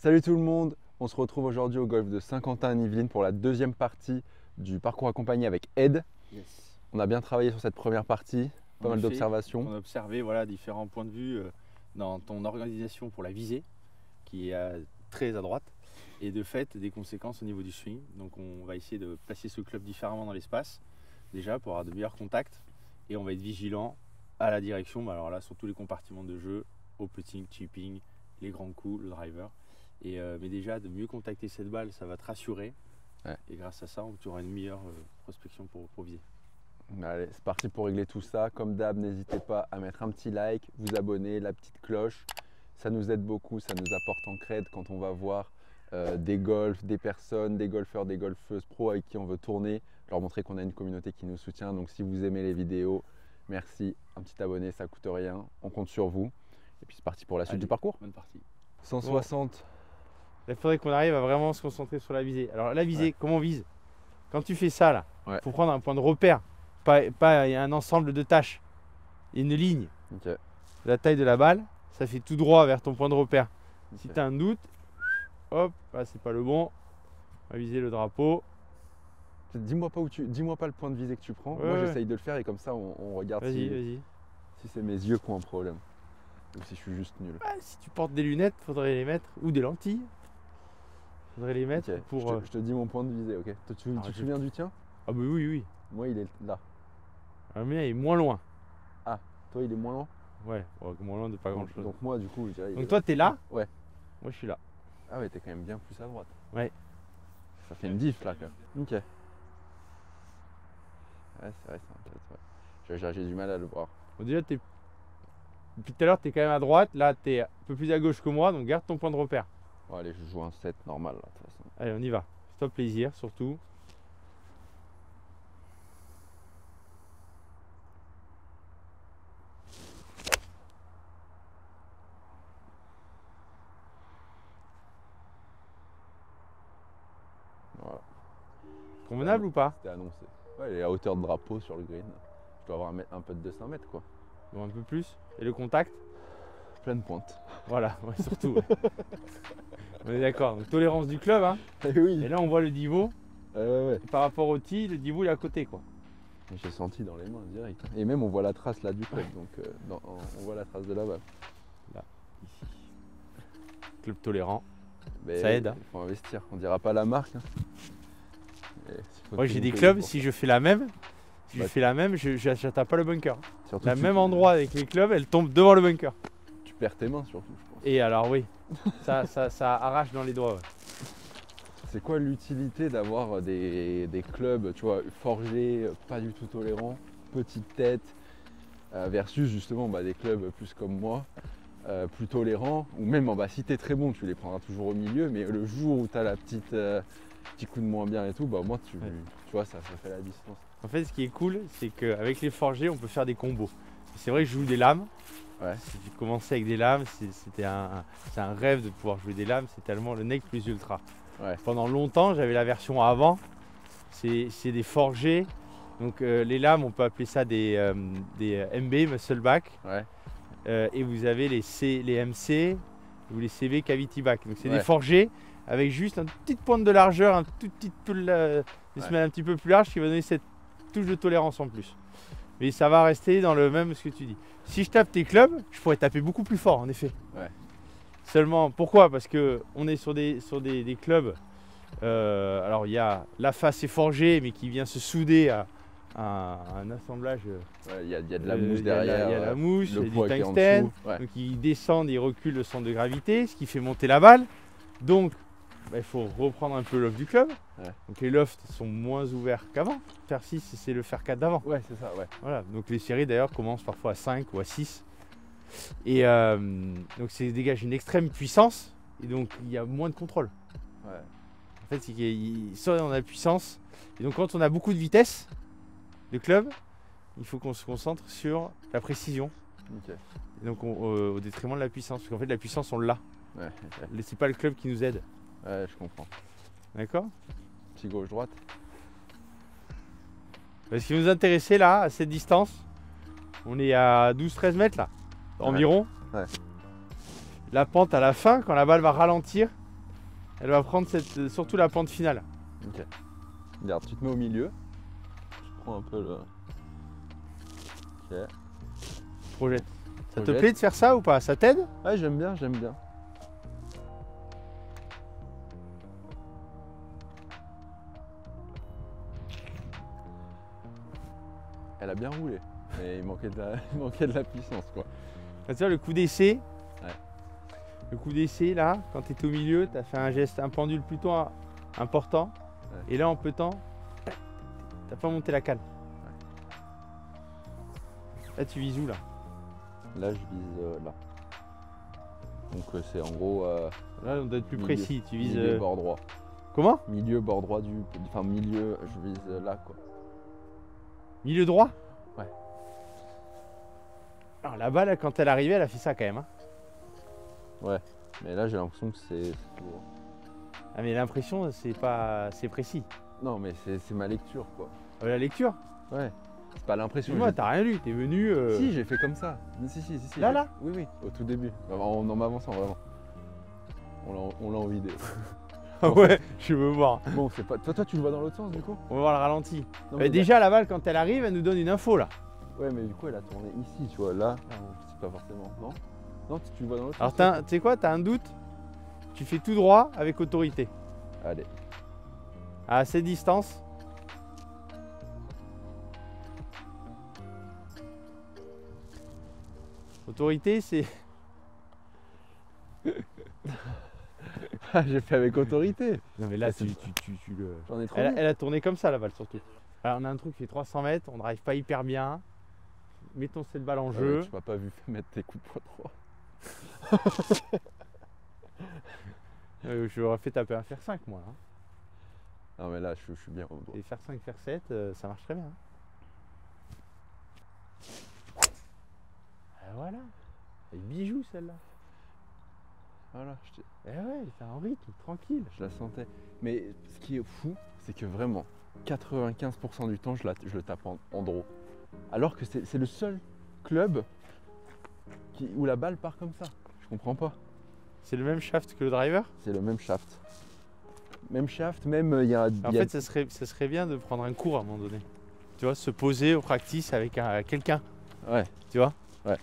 Salut tout le monde, on se retrouve aujourd'hui au golf de Saint-Quentin en Yvelines pour la deuxième partie du parcours accompagné avec Ed. Yes. On a bien travaillé sur cette première partie, pas mal d'observations. On a observé voilà, différents points de vue dans ton organisation pour la visée, qui est très à droite, et de fait des conséquences au niveau du swing. Donc on va essayer de placer ce club différemment dans l'espace, déjà pour avoir de meilleurs contacts, et on va être vigilant à la direction, alors là sur tous les compartiments de jeu, au putting, chipping, les grands coups, le driver. Mais déjà de mieux contacter cette balle, ça va te rassurer. Ouais. Et grâce à ça, tu auras une meilleure prospection pour viser. Allez, c'est parti pour régler tout ça. Comme d'hab, n'hésitez pas à mettre un petit like, vous abonner, la petite cloche. Ça nous aide beaucoup, ça nous apporte en cred quand on va voir des golfs, des personnes, des golfeurs, des golfeuses pros avec qui on veut tourner, leur montrer qu'on a une communauté qui nous soutient. Donc si vous aimez les vidéos, merci, un petit abonné, ça coûte rien, on compte sur vous. Et puis c'est parti pour la suite du parcours. Bonne partie. 160. Bon. Il faudrait qu'on arrive à vraiment se concentrer sur la visée. Alors la visée, comment on vise? Quand tu fais ça là, il faut prendre un point de repère, pas un ensemble de tâches, une ligne. Okay. La taille de la balle, ça fait tout droit vers ton point de repère. Okay. Si tu as un doute, hop, là c'est pas le bon, on va viser le drapeau. Dis-moi pas le point de visée que tu prends. Moi j'essaye de le faire et comme ça on regarde si c'est mes yeux qui ont un problème. Ou si je suis juste nul. Ah, si tu portes des lunettes, faudrait les mettre, ou des lentilles. Faudrait les mettre pour. Je te dis mon point de visée, ok. Tu te souviens du tien? Ah bah oui. Moi il est là. Le mien est moins loin. Ah, toi il est moins loin? Ouais, moins loin de pas grand chose. Donc moi du coup je dirais. Donc toi t'es là? Ouais. Moi je suis là. Ah ouais, t'es quand même bien plus à droite. Ouais. Ça fait une diff là quand même. Ok. Ouais, c'est vrai, c'est intéressant. J'ai du mal à le voir. Bon, déjà depuis tout à l'heure t'es quand même à droite, là t'es un peu plus à gauche que moi, donc garde ton point de repère. Bon, allez, je joue un 7 normal là de toute façon. Allez, on y va. Fais-toi plaisir surtout. Voilà. Convenable ou pas? C'était annoncé. Ouais, il est à hauteur de drapeau sur le green. Je dois avoir un peu de 200 mètres quoi. Bon, un peu plus. Et le contact? Pleine pointe. Voilà, ouais, surtout. Ouais. On est d'accord. Donc tolérance du club, hein. Oui. Et là on voit le divot. Ouais. Par rapport au tee, le divot il est à côté quoi. J'ai senti dans les mains direct. Et même on voit la trace là du club, donc on voit la trace de la balle. Là, ici. Club tolérant. Mais ça aide. Hein. Il faut investir, on dira pas la marque. Hein. Moi j'ai des clubs, si je fais la même, j'atteins pas le bunker. La même endroit avec les clubs, elle tombe devant le bunker. Tu perds tes mains surtout, je pense. Et alors oui, ça arrache dans les doigts. Ouais. C'est quoi l'utilité d'avoir des clubs, tu vois, forgés, pas du tout tolérants, petite tête, versus justement des clubs plus comme moi, plus tolérants, ou même si t'es très bon, tu les prendras toujours au milieu, mais le jour où tu as la petit coup de moins bien et tout, moi tu vois, ça fait la distance. En fait, ce qui est cool, c'est qu'avec les forgés, on peut faire des combos. C'est vrai que je joue des lames. Ouais. J'ai commencé avec des lames, c'est un rêve de pouvoir jouer des lames, c'est tellement le nec plus ultra. Ouais. Pendant longtemps, j'avais la version avant, c'est des forgés. Donc les lames, on peut appeler ça des MB, muscleback. Ouais. Et vous avez les MC ou les CB cavity back. Donc c'est des forgés avec juste une petite pointe de largeur, un tout petit peu une semelle un petit peu plus large qui va donner cette touche de tolérance en plus. Mais ça va rester dans le même ce que tu dis. Si je tape tes clubs, je pourrais taper beaucoup plus fort en effet. Ouais. Seulement, pourquoi? Parce qu'on est sur des clubs. Alors il y a la face est forgée mais qui vient se souder à un assemblage. Il y a de la mousse derrière. Il y a la mousse, le il y poids a du qui est en tungstène. dessous. Donc ils descendent, ils reculent le centre de gravité, ce qui fait monter la balle. Donc il faut reprendre un peu l'offre du club. Ouais. Donc les lofts sont moins ouverts qu'avant. Faire 6, c'est le faire 4 d'avant. Ouais, c'est ça, ouais. Voilà. Donc les séries d'ailleurs commencent parfois à 5 ou à 6. Et donc ça dégage une extrême puissance et donc il y a moins de contrôle. Ouais. En fait, soit on a la puissance et donc quand on a beaucoup de vitesse de club, il faut qu'on se concentre sur la précision. Okay. Et donc au détriment de la puissance, parce qu'en fait la puissance on l'a. Ouais, okay. C'est pas le club qui nous aide. Ouais, je comprends. D'accord? Petit gauche-droite. Ce qui nous intéressait là, à cette distance, on est à 12-13 mètres là, environ. Ouais. La pente à la fin, quand la balle va ralentir, Elle va prendre surtout la pente finale. Ok. Regarde, tu te mets au milieu. Je prends un peu le. Ok. Projette. Ça te Projette. plaît de faire ça ou pas? Ça t'aide? Ouais, j'aime bien, j'aime bien. Elle a bien roulé, mais il manquait de la puissance quoi. Tu vois, le coup d'essai. Ouais. Le coup d'essai, là, quand tu es au milieu, tu as fait un geste, un pendule plutôt important. Ouais. Et là, en petant, t'as pas monté la canne. Là, tu vises où là? Là, je vise là. Donc c'est en gros Là, on doit être plus milieu. précis. Tu vises. Milieu bord droit. Comment? Milieu bord droit du. Enfin milieu, je vise là quoi. Milieu droit? Ouais. Alors là-bas, là, quand elle arrivait, elle a fait ça quand même. Hein. Ouais. Mais là j'ai l'impression que c'est. Ah, mais l'impression, c'est précis. Non mais c'est ma lecture quoi. La lecture? Ouais. C'est pas l'impression. Moi, t'as rien lu, t'es venu. Si, j'ai fait comme ça. Si. Là, j'ai- là? Oui, oui, au tout début. En m'avançant vraiment. On l'a en vidéo. Ah ouais, je veux voir. Bon, c'est pas. Toi, tu le vois dans l'autre sens du coup? On va voir le ralenti. Non, mais Déjà, la balle, quand elle arrive, elle nous donne une info là. Ouais, mais du coup, elle a tourné ici, tu vois. Là, c'est pas forcément. Non? Non, tu le vois dans l'autre Alors, sens? tu sais quoi, t'as un doute? Tu fais tout droit avec autorité. Allez. À cette distance. Autorité, c'est. Ah, j'ai fait avec autorité. Non, mais là, Ah, c'est- tu le. J'en ai trop Elle, mis. elle a tourné comme ça la balle surtout. Alors, on a un truc qui fait 300 mètres, on drive pas hyper bien. Mettons cette balle en Ah jeu. ouais, tu m'as pas vu mettre tes coups de poing droit. Je l'aurais fait taper un fer 5 moi. Hein. Non, mais là, je suis bien au doigt. Et fer 5, fer 7, ça marche très bien. Hein. Ah, voilà. Elle bijou celle-là. Voilà, Eh ouais, c'est en rythme, tranquille. je la sentais. Mais ce qui est fou, c'est que vraiment, 95% du temps, je le tape en draw. Alors que c'est le seul club où la balle part comme ça. Je comprends pas. C'est le même shaft que le driver. C'est le même shaft. Même shaft, même il y a. En fait, ça serait bien de prendre un cours à un moment donné. Tu vois, se poser au practice avec quelqu'un. Ouais. Tu vois. Ouais.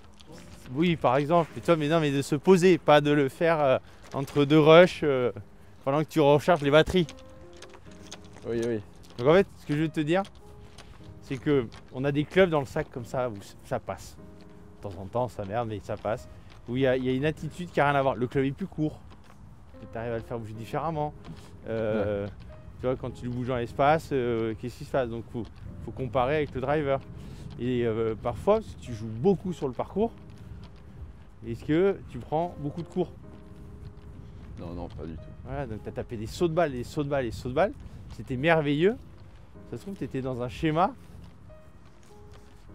Oui, par exemple. Tu vois, mais non, mais de se poser, pas de le faire entre deux rushs pendant que tu recharges les batteries. Oui, oui. Donc en fait, ce que je veux te dire, c'est que on a des clubs dans le sac comme ça où ça passe. De temps en temps, ça merde, mais ça passe. Où il y a une attitude qui n'a rien à voir. Le club est plus court. Tu arrives à le faire bouger différemment. Tu vois, quand tu le bouges dans l'espace, qu'est-ce qui se passe? Donc faut comparer avec le driver. Et parfois, si tu joues beaucoup sur le parcours, est-ce que tu prends beaucoup de cours? Non, non, pas du tout. Voilà, donc tu as tapé des sauts de balles, des sauts de balles, des sauts de balles. C'était merveilleux. Ça se trouve, tu étais dans un schéma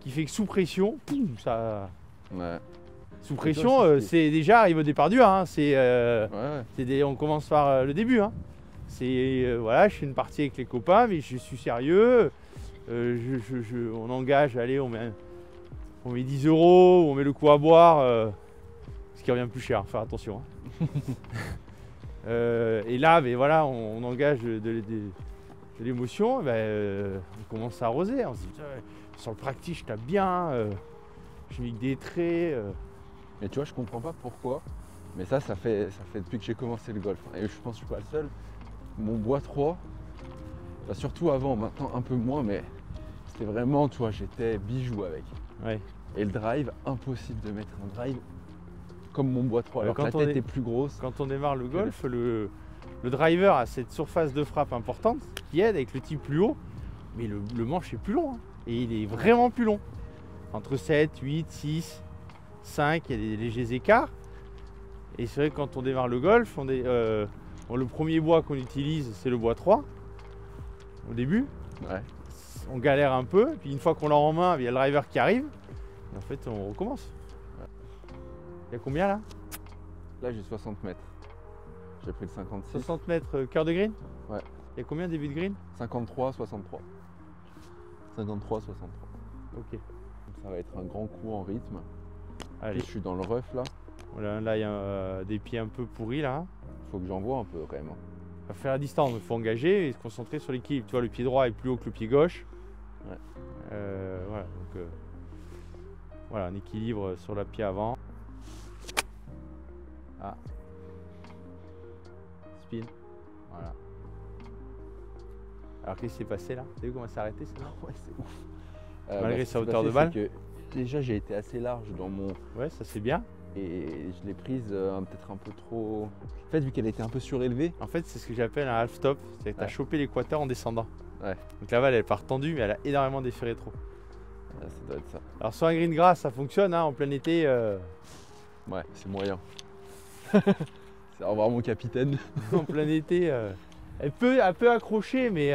qui fait que sous pression, poum, ça. Ouais. Sous toi, pression, c'était- c'est déjà arrivé au départ du 1. Hein. Ouais. On commence par le début. Hein. Voilà, je fais une partie avec les copains, mais je suis sérieux. On engage, allez, on met 10 € on met le coup à boire, ce qui revient plus cher, faire attention. Hein. Et là, mais voilà, on engage de l'émotion, on commence à arroser. On se dit, sur le practice, je tape bien, je mets que des traits. Mais tu vois, je comprends pas pourquoi. Mais ça fait depuis que j'ai commencé le golf. Et je pense que je suis pas le seul. Mon bois 3, bah, surtout avant, maintenant un peu moins, mais c'était vraiment, tu vois, j'étais bijou avec. Ouais. Et le drive, impossible de mettre un drive comme mon bois 3. Alors que Quand la on tête est- est plus grosse. Quand on démarre le golf, le driver a cette surface de frappe importante qui aide avec le type plus haut, mais le manche est plus long. Hein. Et il est vraiment plus long. Entre 7, 8, 6, 5, il y a des légers écarts. Et c'est vrai que quand on démarre le golf, le premier bois qu'on utilise, c'est le bois 3 au début. Ouais. On galère un peu, puis une fois qu'on l'a en main, il y a le driver qui arrive. Et en fait, on recommence. Il y a combien là? Là, j'ai 60 mètres. J'ai pris le 56. 60 mètres cœur de green? Ouais. Il y a combien début de green? 53, 63. 53, 63. Ok. Donc ça va être un grand coup en rythme. Allez. Je suis dans le rough là. Voilà, là il y a des pieds un peu pourris là. Faut que j'envoie un peu quand même. Hein. Pas faire à distance, il faut engager et se concentrer sur l'équilibre. Tu vois, le pied droit est plus haut que le pied gauche. Ouais. Voilà, donc voilà, un équilibre sur le pied avant. Ah. Spin. Voilà. Alors qu'est-ce qui s'est passé là? T'as vu comment ça s'est arrêté celle-là? Ouais, c'est ouf. Malgré ce sa qui s'est hauteur de passé, balle. c'est que déjà, j'ai été assez large dans mon. Ouais, ça c'est bien. Et je l'ai prise peut-être un peu trop. En fait, vu qu'elle était un peu surélevée. En fait, c'est ce que j'appelle un half top. C'est que tu as Ouais. chopé l'équateur en descendant. Ouais. Donc la balle elle part tendue, mais elle a énormément déféré trop. Ça doit être ça. Alors sur un green grass, ça fonctionne hein, en plein été. Ouais, c'est moyen. C'est au revoir mon capitaine. En plein été, elle peut accrocher, mais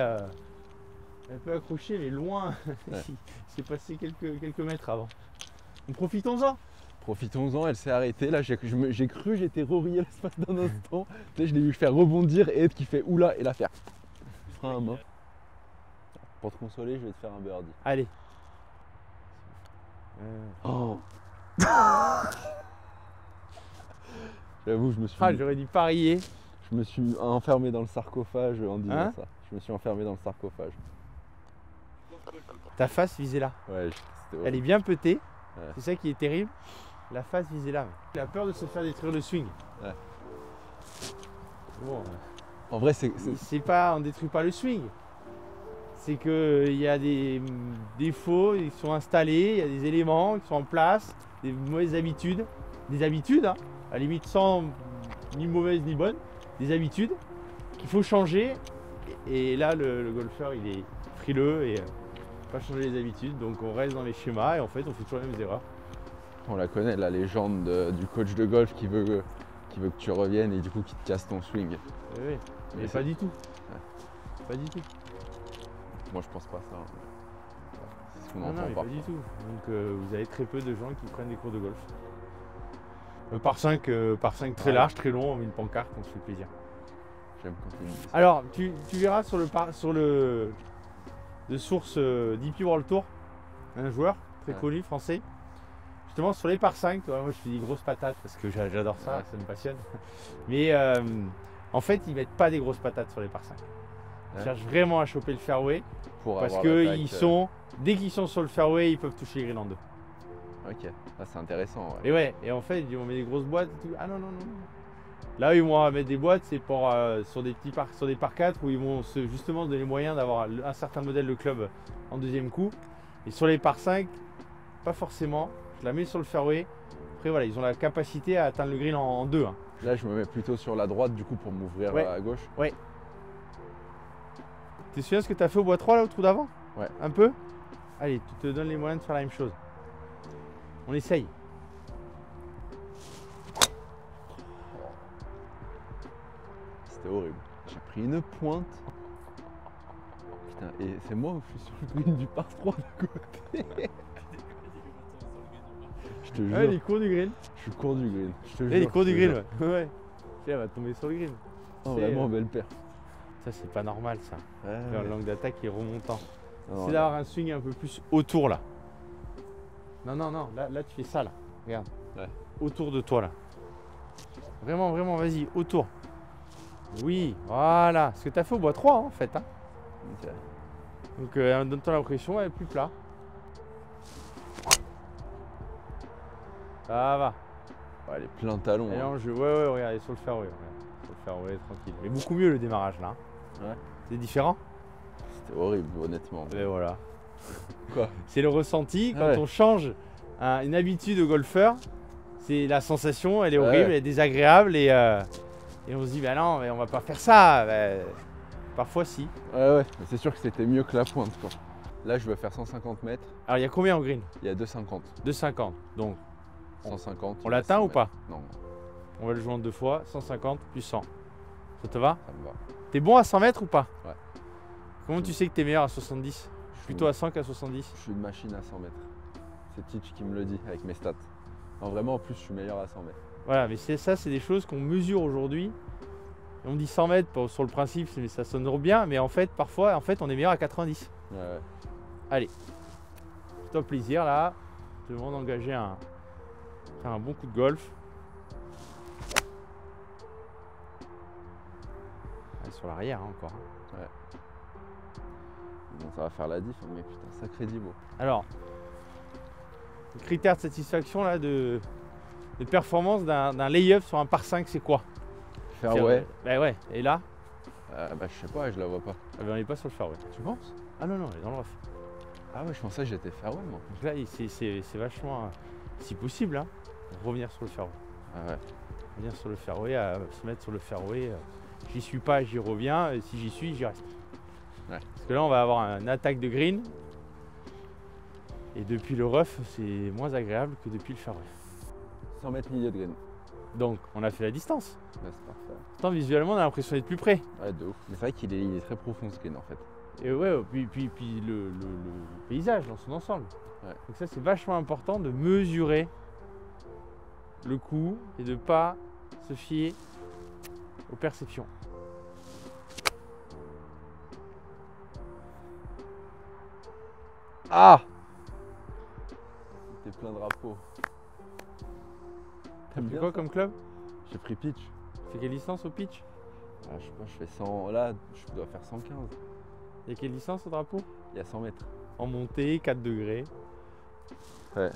loin. Ouais. C'est passé quelques mètres avant. Donc profitons-en. Profitons-en, elle s'est arrêtée. Là, j'ai cru, j'étais rorillé l'espace d'un instant. Tu sais, je l'ai vu faire rebondir et Ed qui fait oula et la faire frein à main. Pour te consoler, je vais te faire un birdie. Allez. Oh. J'avoue, je me suis. J'aurais dû parier. Je me suis enfermé dans le sarcophage en disant Hein ça. Je me suis enfermé dans le sarcophage. Ta face visée là. Ouais, c'était Elle est bien petée. Ouais. C'est ça qui est terrible. La face visée là. Il a peur de se faire détruire le swing. Ouais. Bon, En vrai, c'est. c'est pas, on détruit pas le swing. C'est que il y a des défauts qui sont installés, il y a des éléments qui sont en place, des mauvaises habitudes, des habitudes, hein, à la limite sans ni mauvaises ni bonnes, des habitudes qu'il faut changer. Et là, le golfeur, il est frileux et pas changer les habitudes, donc on reste dans les schémas et en fait, on fait toujours les mêmes erreurs. On la connaît, la légende du coach de golf qui veut que tu reviennes et du coup qui te casse ton swing. Oui, mais Mais pas c'est- du tout. Pas du tout. Moi, je pense pas ça. C'est ce qu'on Non, entend mais pas. pas du tout. Donc vous avez très peu de gens qui prennent des cours de golf. Par 5 très Ouais. large, très long, on met une pancarte, on se fait plaisir. J'aime quand il me dit ça. Alors, tu verras sur le de source DP World Tour, un joueur très Ouais. connu français. Justement sur les par 5, moi je fais des grosses patates parce que j'adore ça, Ouais. ça me passionne. Mais en fait, ils mettent pas des grosses patates sur les par 5. Ils Ouais. cherchent vraiment à choper le fairway Pour parce avoir que l'attaque, ils sont, dès qu'ils sont sur le fairway, ils peuvent toucher les greens en deux. Ok, ah, c'est intéressant. Ouais. Et ouais, et en fait, ils vont mettre des grosses boîtes et tout. Ah non, non, non. Là où ils vont mettre des boîtes, c'est pour sur des petits sur des par 4 où ils vont justement se donner les moyens d'avoir un certain modèle de club en deuxième coup. Et sur les par 5, pas forcément. Je la mets sur le fairway. Après voilà, ils ont la capacité à atteindre le green en deux. Hein. Là, je me mets plutôt sur la droite du coup pour m'ouvrir Ouais. à gauche. Tu te souviens ce que tu as fait au bois 3 là au trou d'avant? Ouais. Un peu? Allez, tu te donnes les moyens de faire la même chose. On essaye. C'était horrible. J'ai pris une pointe. Putain, et c'est moi où je suis sur le green du par 3 de côté. Je te jure, Ouais, les cours du green. je suis court du green. Je te Ouais, jure. les cours je te du green, jure. ouais. Ouais. Et elle va tomber sur le green. Non, C'est, vraiment belle paire. Ça, c'est pas normal ça. Ouais, Faire ouais. l'angle d'attaque qui est remontant. Non, C'est là, d'avoir un swing un peu plus autour là. Non, non, non, là tu fais ça là. Regarde. Ouais. Autour de toi là. Vraiment, vraiment, vas-y, autour. Oui, voilà. Ce que tu as fait au bois 3 hein, en fait. Hein. ok. Donc donne-toi l'impression, elle est plus plat. Ça va. Ouais, elle est plein talon. Elle est hein. en jeu. Ouais, ouais, regarde, elle est sur le fairway. Regarde. Sur le fairway, tranquille. Mais beaucoup mieux le démarrage là. hein. Ouais. C'est différent. C'était horrible, honnêtement. Et voilà. Quoi? C'est le ressenti quand Ouais. on change une habitude de golfeur. C'est la sensation, elle est Ouais. horrible, elle est désagréable et on se dit bah non, mais on va pas faire ça. Bah, parfois si. Ouais, ouais. Mais c'est sûr que c'était mieux que la pointe, quoi. Là, je veux faire 150 mètres. Alors il y a combien en green? Il y a 250. 250. Donc 150. on il y a l'atteint 100 ou pas? mètres. Non, On va le jouer en deux fois. 150 plus 100. Ça te va? ça me va. T'es bon à 100 mètres ou pas? Ouais. Comment tu sais que t'es meilleur à 70? Je suis Plutôt à 100 qu'à 70? Je suis une machine à 100 mètres. C'est Teach qui me le dit avec mes stats. Non, vraiment, en plus, je suis meilleur à 100 mètres. Voilà, mais ça, c'est des choses qu'on mesure aujourd'hui. Et on dit 100 mètres sur le principe, mais ça sonne bien, mais en fait, parfois, on est meilleur à 90. Ouais, ouais. Fais-toi plaisir là. Je te demande d'engager faire un bon coup de golf. Sur l'arrière hein, encore. Bon, ça va faire la diff, hein, mais putain, sacré Dibo. Alors, le critère de satisfaction là, de performance d'un lay-up sur un par 5, c'est quoi? Fairway. Bah ouais, et là Bah, je sais pas, je la vois pas. on n'est pas sur le fairway. Tu penses? Ah non, non, elle est dans le rough. Ah ouais, je pensais que j'étais fairway, moi. Donc là, c'est vachement, si possible, hein, revenir sur le fairway. Ah ouais. Revenir sur le fairway, se mettre sur le fairway. J'y suis pas, j'y reviens. Et si j'y suis, j'y reste. Ouais. Parce que là, on va avoir une attaque de green. Et depuis le rough, c'est moins agréable que depuis le fairway. 100 mètres milieu de green. Donc, on a fait la distance. Là, c'est parfait. Pourtant, visuellement, on a l'impression d'être plus près. Ouais, de ouf. Mais c'est vrai qu'il est très profond ce green en fait. Et ouais, puis le paysage dans son ensemble. Ouais. Donc ça, c'est vachement important de mesurer le coup et de ne pas se fier aux perceptions. Ah! C'était plein de drapeaux. T'as T'aimes pris bien quoi ça? comme club? J'ai pris pitch. Tu fais quelle distance au pitch? Ah, je sais pas, je fais 100. Là, je dois faire 115. Il y a quelle distance au drapeau? Il y a 100 mètres. En montée, 4 degrés. Ouais.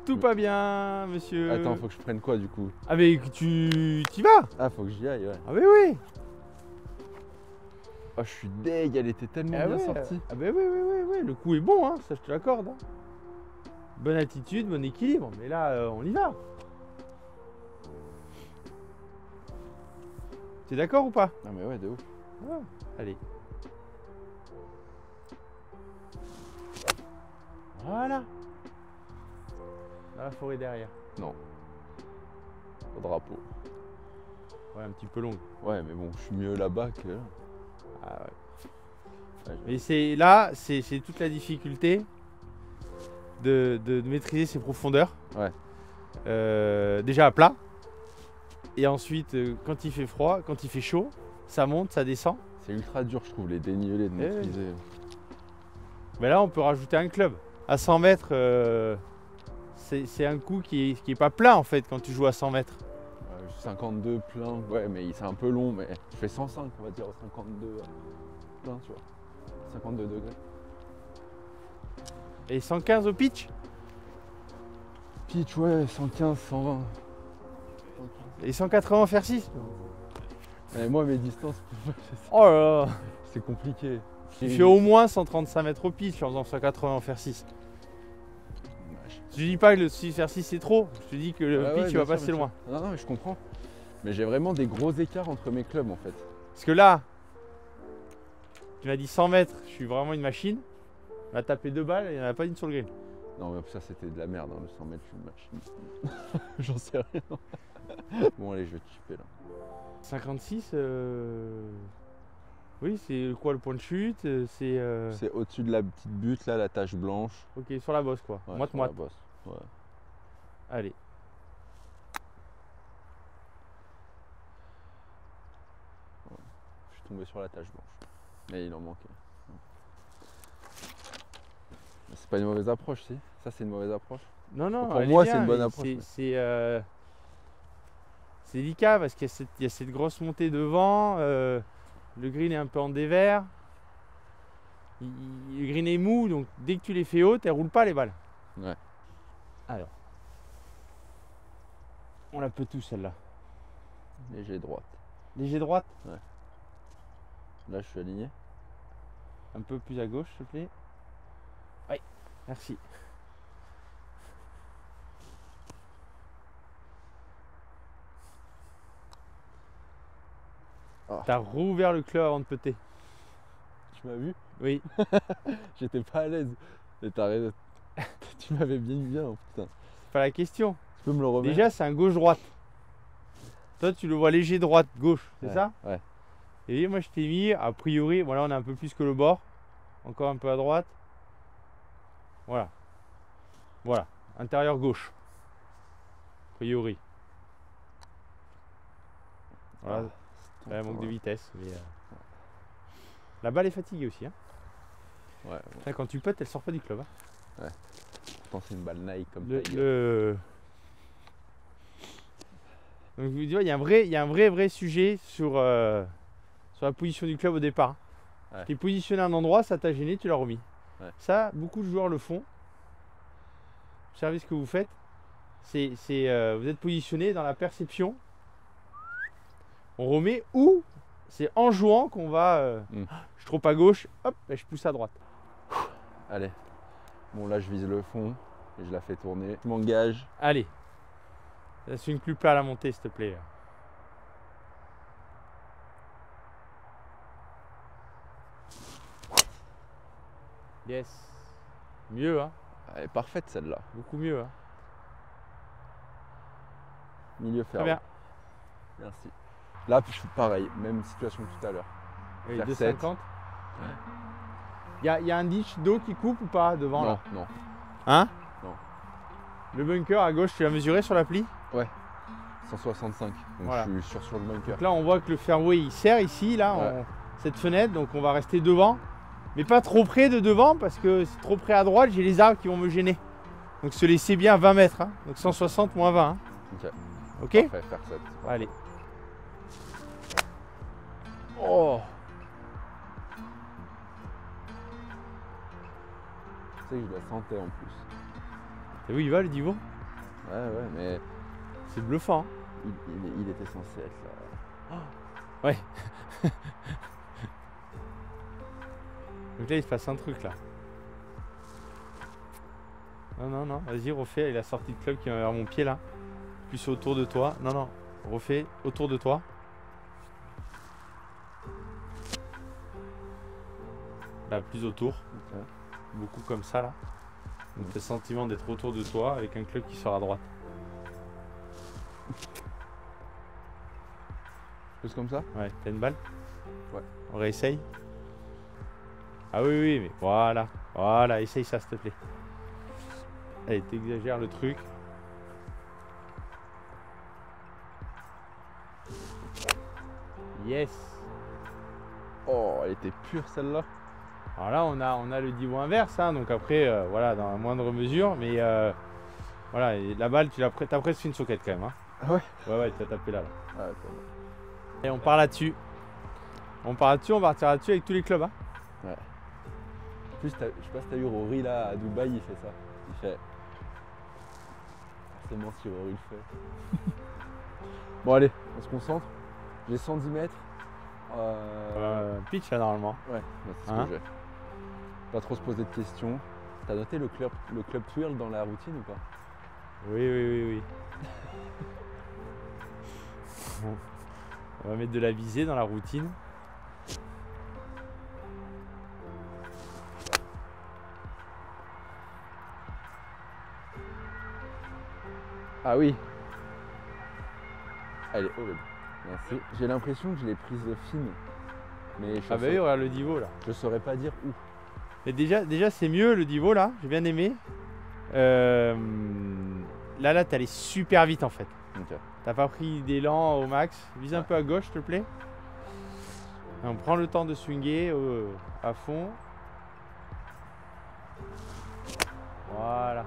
Tout pas bien, monsieur. Attends, faut que je prenne quoi du coup? Ah mais tu t'y vas? Ah, faut que j'y aille, ouais. Ah mais oui. Oh, je suis deg, elle était tellement Ah bien ouais. sortie. Ah bah oui, le coup est bon, hein, ça je te l'accorde. Hein. Bonne attitude, bon équilibre, mais là on y va. T'es d'accord ou pas? Ah, mais ouais, de ouf. Ah, allez. Voilà. Dans la forêt derrière. Non. Au drapeau. Ouais, un petit peu longue. Ouais, mais bon, je suis mieux là-bas que là. Ah ouais. Ouais, Mais c'est là, c'est toute la difficulté de maîtriser ses profondeurs. Ouais. Déjà à plat. Et ensuite, quand il fait froid, quand il fait chaud, ça monte, ça descend. C'est ultra dur, je trouve, les dénivelés de maîtriser. Mais là, on peut rajouter un club. À 100 mètres, c'est un coup qui est pas plein en fait quand tu joues à 100 mètres. 52 plein, ouais, mais c'est un peu long, mais je fais 105, on va dire, 52 plein, tu vois. 52 degrés. Et 115 au pitch. Pitch, ouais, 115, 120. Et 180 au fer 6. Et moi, mes distances, Oh là là. c'est compliqué. Tu fais au moins 135 mètres au pitch en faisant 180 au fer 6. Je dis pas que le fer 6 c'est trop, je te dis que le pitch il va passer loin. Non, non, mais je comprends. Mais j'ai vraiment des gros écarts entre mes clubs en fait. Parce que là, tu m'as dit 100 mètres, je suis vraiment une machine. On a tapé 2 balles et il n'y en a pas une sur le green. Non, mais ça c'était de la merde, hein, le 100 mètres, je suis une machine. J'en sais rien. Bon, allez, je vais te chipper là. 56, oui, c'est quoi le point de chute? C'est C'est au-dessus de la petite butte là, la tache blanche. ok, sur la bosse quoi. Ouais, Moite sur moite. la bosse. Ouais. Allez. Je suis tombé sur la tache blanche. Mais il en manquait. C'est pas une mauvaise approche, si. Ça, c'est une mauvaise approche. Non, non, Pour elle est moi, bien, c'est une bonne mais approche, c'est délicat parce qu'il y a cette grosse montée devant. Le green est un peu en dévers. Le green est mou, donc dès que tu les fais hautes, elles roulent pas les balles. Ouais. Alors. On la peut tout celle-là. Léger droite. Léger droite, Là, je suis aligné. un peu plus à gauche, s'il te plaît. Oui, merci. Oh. T'as rouvert le club avant de péter. Tu m'as vu? Oui. J'étais pas à l'aise. Et t'as raison. Tu m'avais bien, putain. C'est pas la question. Tu peux me le remettre? Déjà, c'est un gauche-droite. Toi, tu le vois léger droite-gauche, c'est Ouais, ça? ouais. Et moi je t'ai mis, a priori, voilà, on est un peu plus que le bord. Encore un peu à droite. Voilà. Voilà. Intérieur gauche. A priori. Voilà. Un manque de vitesse. Mais, la balle est fatiguée aussi. Hein. Ouais, Là, quand tu putes, elle sort pas du club. Hein. pourtant c'est une balle Nike comme Donc, Tiger. il y a un vrai sujet sur sur la position du club au départ. Ouais. Tu es positionné à un endroit, ça t'a gêné, tu l'as remis. Ouais. Ça, beaucoup de joueurs le font. Observez ce que vous faites. Vous êtes positionné dans la perception. On remet ou c'est en jouant qu'on va. Je suis trop à gauche, hop, et je pousse à droite. Allez. Bon, là, je vise le fond et je la fais tourner. Je m'engage. Allez. Ça swing plus plat à la montée, s'il te plaît. Yes. Mieux, hein. Elle est parfaite celle-là. Beaucoup mieux, hein. Milieu Très ferme. bien. Merci. Là, je suis pareil. Même situation que tout à l'heure. Oui, Faire 2,50. Il y a un ditch d'eau qui coupe ou pas devant Non, là non. Hein Non. Le bunker à gauche, tu l'as mesuré sur l'appli? 165. Donc Voilà. je suis sur le bunker. Donc là, on voit que le fairway il serre ici, là, Ouais. cette fenêtre. Donc on va rester devant. Mais pas trop près de devant parce que c'est trop près à droite, j'ai les arbres qui vont me gêner. Donc se laisser bien 20 mètres. Hein. Donc 160 moins 20. Hein. Ok. Ok. Parfait, faire 7. Allez. Oh! Tu sais que je la sentais en plus. T'as vu, il va le Divo? Ouais, mais C'est bluffant. Hein. il était censé être là. Ouais. Donc là, il se passe un truc là. Non, vas-y, refais. Il a sorti de club qui va vers mon pied là. Plus autour de toi. Non, refais autour de toi. Là, plus autour. Ok. Beaucoup comme ça là. Donc t'as le sentiment d'être autour de toi avec un club qui sort à droite. Plus comme ça? Ouais, t'as une balle? Ouais. On réessaye? Ah oui, mais voilà, essaye ça s'il te plaît. Allez, t'exagères le truc. Yes. Oh, elle était pure celle-là. Alors là, on a le Divo inverse, hein, donc après, voilà, dans la moindre mesure, mais voilà, et la balle, t'as presque une soquette quand même. Hein. Ah ouais? Ouais, t'as tapé là. Ah, attends. Et on part là-dessus. On partira là-dessus avec tous les clubs. Hein. Ouais. En plus, je sais pas si t'as eu Rory là à Dubaï, il fait ça. Il fait. Forcément, si Rory le fait. Bon, allez, on se concentre. J'ai 110 mètres. Pitch là normalement. Ouais, bah, c'est ce Hein? que j'ai. Pas trop se poser de questions. T'as noté le club twirl dans la routine ou pas? Oui. Bon. On va mettre de la visée dans la routine. Ah oui. Elle est horrible. Merci. J'ai l'impression que je l'ai prise fine. Mais je Ah bah oui, regarde le Divo là. je saurais pas dire où. Mais déjà c'est mieux le Divo là, j'ai bien aimé. Là t'es allé super vite en fait. Ok. T'as pas pris d'élan au max. Vise un peu à gauche s'il te plaît. Et on prend le temps de swinger à fond. Voilà.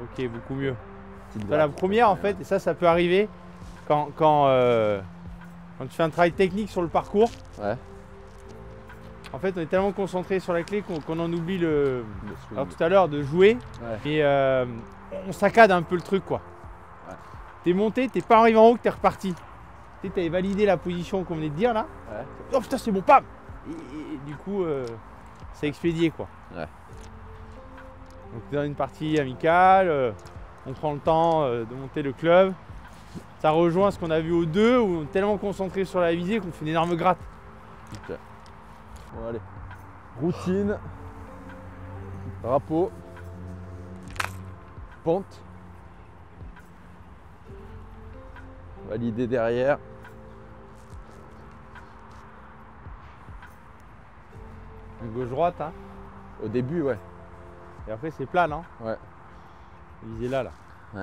Ok, beaucoup mieux. La première en fait, et ça peut arriver quand tu fais un travail technique sur le parcours. Ouais. En fait, on est tellement concentré sur la clé qu'on en oublie Le swing. alors tout à l'heure de jouer. Ouais. Et on saccade un peu le truc quoi. Ouais. T'es monté, t'es pas arrivé en haut que t'es reparti. Tu sais, t'avais validé la position qu'on venait de dire là. Ouais. Oh putain c'est bon, pam. Et du coup c'est expédié quoi. Ouais. Donc dans une partie amicale, on prend le temps de monter le club. Ça rejoint ce qu'on a vu aux deux où on est tellement concentré sur la visée qu'on fait une énorme gratte. Ok. Bon allez. Routine. Drapeau. Pente. Valider derrière. Gauche-droite hein. Au début, ouais. Et après c'est plat non? Ouais. Visez là. Ouais.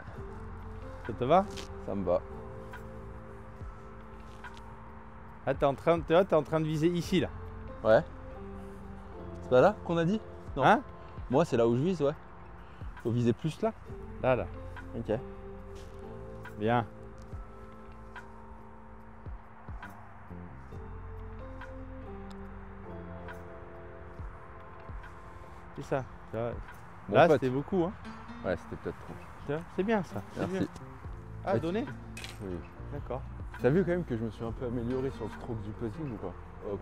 Ça te va? Ça me va. Ah t'es en train de viser ici là. Ouais. C'est pas là qu'on a dit? Non. Hein? Moi, c'est là où je vise, ouais. Faut viser plus là. Là. Ok. Bien. C'est ça. Bon Là, pote. c'était beaucoup. Hein. Ouais, c'était peut-être trop. C'est bien ça. c'est Merci. bien. Ah, Ouais, donné. Oui. D'accord. T'as vu quand même que je me suis un peu amélioré sur le stroke du putting ou pas?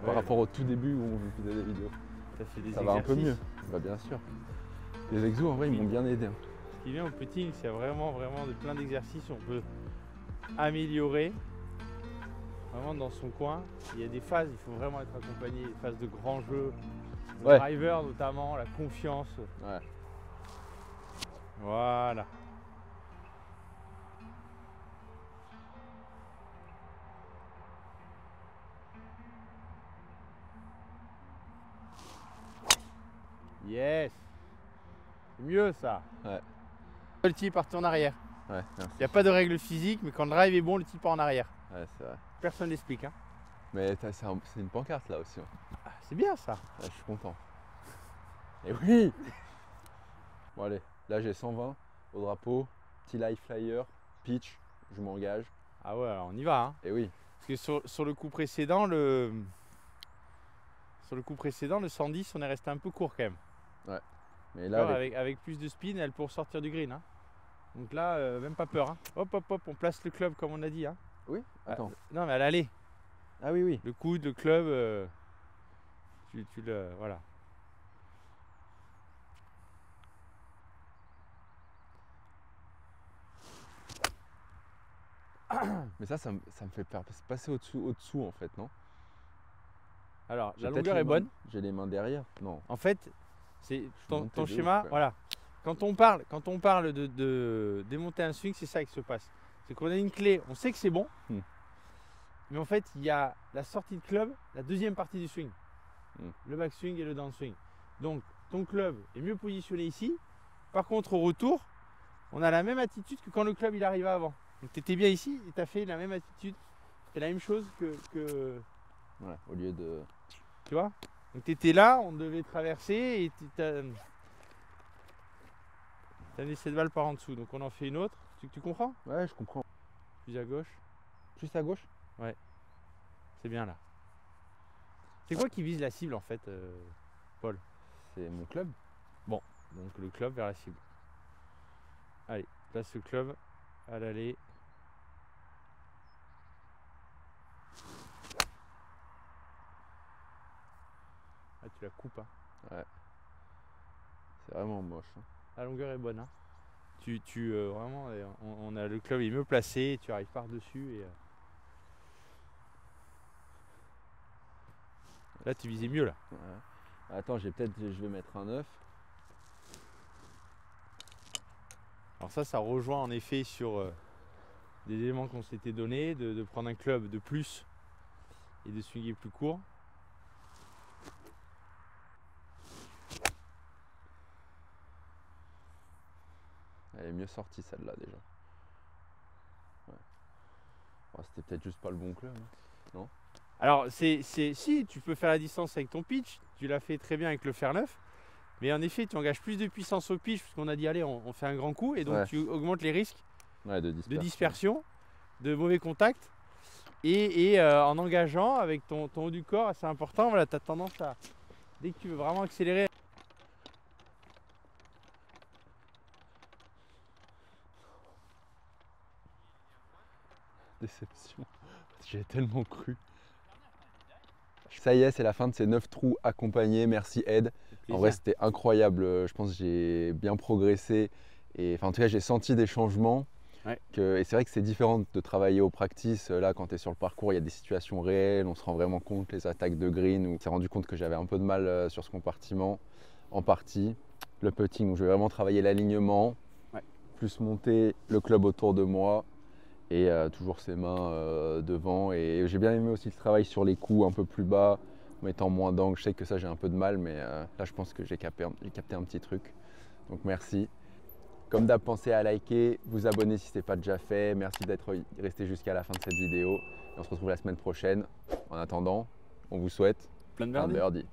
Par Ouais. rapport au tout début où on faisait des vidéos. Ça fait des Ça va un peu mieux. exercices. Bah bien sûr. Les exos en vrai ils m'ont bien aidé. Hein. Ce qui vient au putting, c'est vraiment de plein d'exercices. On peut améliorer vraiment dans son coin. Il y a des phases, il faut vraiment être accompagné. Des phases de grands jeux, le Ouais. driver notamment, la confiance. Ouais. Voilà. Yes. C'est mieux ça. Ouais. Le tee parti en arrière. Ouais, merci. Il n'y a pas de règle physique, mais quand le drive est bon, le tee part en arrière. Ouais, c'est vrai. Personne n'explique. Hein. Mais c'est une pancarte là aussi. Hein. Ah, c'est bien ça. Ouais, je suis content. Et oui. Bon allez, là j'ai 120 au drapeau, petit live flyer, pitch, je m'engage. Ah ouais, alors on y va. Hein. Et oui. Parce que sur le coup précédent, le 110, on est resté un peu court quand même. Mais Alors, là, avec... avec plus de spin, elle peut sortir du green. Hein. Donc là, même pas peur. Hein. Hop, hop, hop, on place le club comme on a dit. Hein. Oui. Attends. Non, mais à l'aller. Ah oui, oui. Le coude, le club, tu le. Voilà. Mais ça me fait passer au-dessous en fait, non? Alors, J'ai la peut-être longueur les est mains- bonne. J'ai les mains derrière. Non. En fait, c'est ton monté de ouf, schéma. quand même. Voilà. Quand on parle de démonter un swing, c'est ça qui se passe. C'est qu'on a une clé, on sait que c'est bon. Hmm. Mais en fait, il y a la sortie de club, la deuxième partie du swing. Le backswing et le downswing. Donc, ton club est mieux positionné ici. Par contre, au retour, on a la même attitude que quand le club il arrivait avant. Donc, tu étais bien ici et tu as fait la même attitude. C'est la même chose que Ouais, au lieu de. tu vois. Donc, tu étais là, on devait traverser et tu as mis cette balle par en dessous. Donc, on en fait une autre. Tu comprends? Ouais, je comprends. Plus à gauche. Juste à gauche? C'est bien là. C'est quoi qui vise la cible en fait, Paul? C'est mon club. Donc le club vers la cible. Allez, place le club à l'aller. Ah, tu la coupes. Hein. C'est vraiment moche. Hein. La longueur est bonne. Hein. Vraiment, on a le club il est mieux placé. Tu arrives par dessus et là tu visais mieux là. Ouais. Attends, je vais mettre un 9. Alors ça rejoint en effet sur des éléments qu'on s'était donnés, de prendre un club de plus et de swinguer plus court. Elle est mieux sortie celle-là déjà. Ouais. Oh, c'était peut-être juste pas le bon club. Hein. Non? Alors si tu peux faire la distance avec ton pitch, tu l'as fait très bien avec le fer 9. Mais en effet, tu engages plus de puissance au pitch parce qu'on a dit allez, on fait un grand coup et donc Ouais. tu augmentes les risques Ouais, de de dispersion, de mauvais contact. Et en engageant avec ton haut du corps, c'est important, voilà, tu as tendance à, dès que tu veux vraiment accélérer, Déception. J'ai tellement cru. Ça y est, c'est la fin de ces 9 trous accompagnés. Merci Ed. En vrai, c'était incroyable. Je pense que j'ai bien progressé. Et, enfin, en tout cas, j'ai senti des changements. Ouais. Et c'est vrai que c'est différent de travailler au practice. Là, quand tu es sur le parcours, il y a des situations réelles. On se rend vraiment compte, les attaques de green. On s'est rendu compte que j'avais un peu de mal sur ce compartiment, en partie. Le putting, où je vais vraiment travailler l'alignement, plus monter le club autour de moi. Et toujours ses mains devant. Et j'ai bien aimé aussi le travail sur les coups un peu plus bas, en mettant moins d'angle. Je sais que ça, j'ai un peu de mal, mais là, je pense que j'ai capté un petit truc. Donc merci. Comme d'hab, pensez à liker, vous abonner si ce n'est pas déjà fait. Merci d'être resté jusqu'à la fin de cette vidéo. Et on se retrouve la semaine prochaine. En attendant, on vous souhaite Plein de un birdie. birdie.